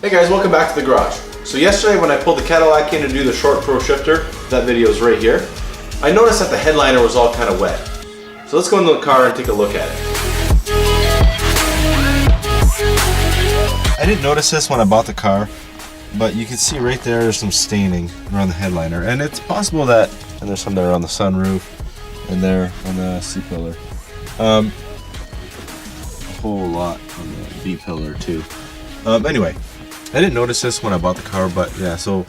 Hey guys, welcome back to the garage. So yesterday when I pulled the Cadillac in to do the short throw shifter, that video is right here, I noticed that the headliner was all kind of wet. So let's go into the car and take a look at it. I didn't notice this when I bought the car, but you can see right there's some staining around the headliner, and it's possible that, and there's some there on the sunroof and there on the C-pillar. A whole lot on the B-pillar too. Anyway, I didn't notice this when I bought the car, but yeah, so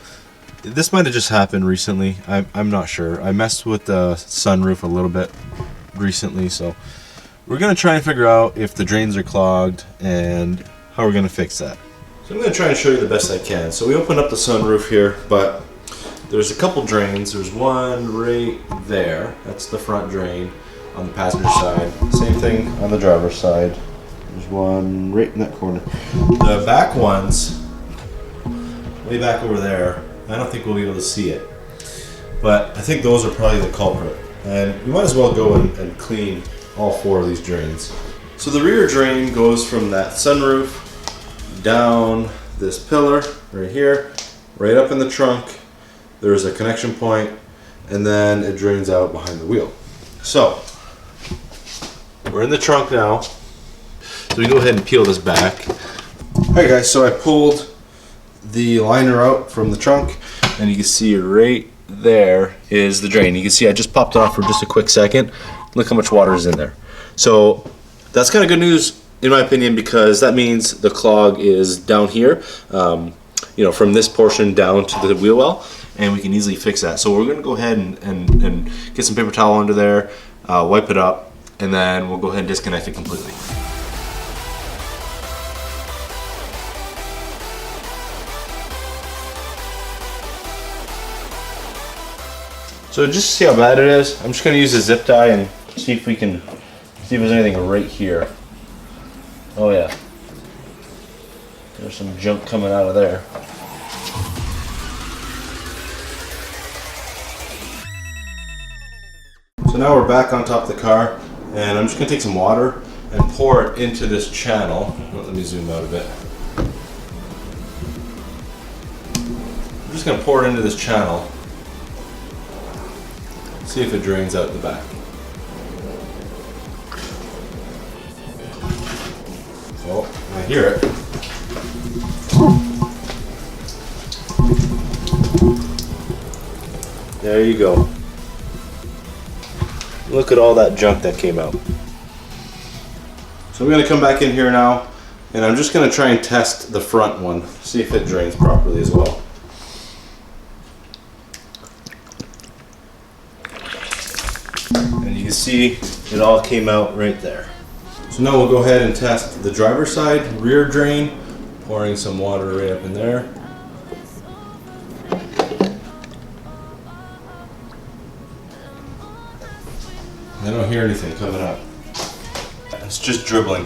this might have just happened recently. I'm not sure. I messed with the sunroof a little bit recently, so we're gonna try and figure out if the drains are clogged and how we're gonna fix that. So I'm gonna try and show you the best I can. So we opened up the sunroof here, but there's a couple drains. There's one right there. That's the front drain on the passenger side. Same thing on the driver's side. There's one right in that corner. The back ones, way back over there, I don't think we'll be able to see it. But I think those are probably the culprit. And you might as well go and clean all four of these drains. So the rear drain goes from that sunroof down this pillar right here, right up in the trunk. There's a connection point, and then it drains out behind the wheel. So we're in the trunk now. So we go ahead and peel this back. Alright guys, so I pulled the liner out from the trunk, and you can see right there is the drain. You can see I just popped it off for just a quick second. Look how much water is in there. So that's kind of good news in my opinion, because that means the clog is down here, you know, from this portion down to the wheel well, and we can easily fix that. So we're going to go ahead and get some paper towel under there, wipe it up, and then we'll go ahead and disconnect it completely. So just to see how bad it is, I'm just going to use a zip tie and see if we can see if there's anything right here. Oh yeah, there's some junk coming out of there. So now we're back on top of the car, and I'm just going to take some water and pour it into this channel. Let me zoom out a bit. I'm just going to pour it into this channel. See if it drains out the back. Oh, I hear it. There you go. Look at all that junk that came out. So I'm going to come back in here now, and I'm just going to try and test the front one, see if it drains properly as well. And you can see it all came out right there. So now we'll go ahead and test the driver's side rear drain, pouring some water right up in there. I don't hear anything coming up. It's just dribbling.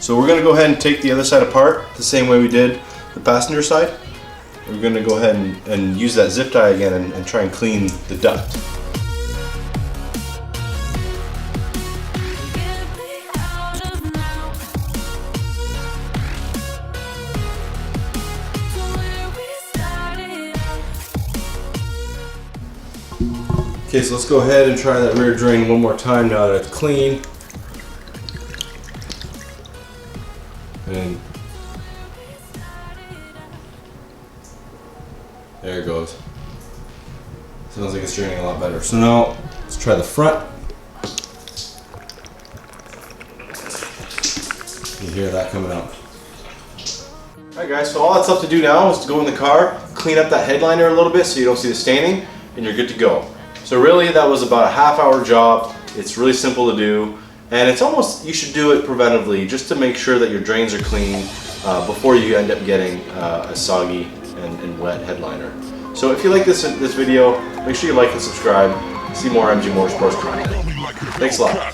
So we're going to go ahead and take the other side apart the same way we did the passenger side. We're going to go ahead and use that zip tie again and try and clean the duct. Okay, so let's go ahead and try that rear drain one more time now that it's clean. And there it goes. Sounds like it's draining a lot better. So now let's try the front. You hear that coming out. Alright guys, so all that's left to do now is to go in the car, clean up that headliner a little bit so you don't see the staining, and you're good to go. So really that was about a half-hour job. It's really simple to do, and it's almost, you should do it preventively just to make sure that your drains are clean before you end up getting a soggy and wet headliner. So if you like this video, make sure you like and subscribe. See more MG Motorsports content. Thanks a lot.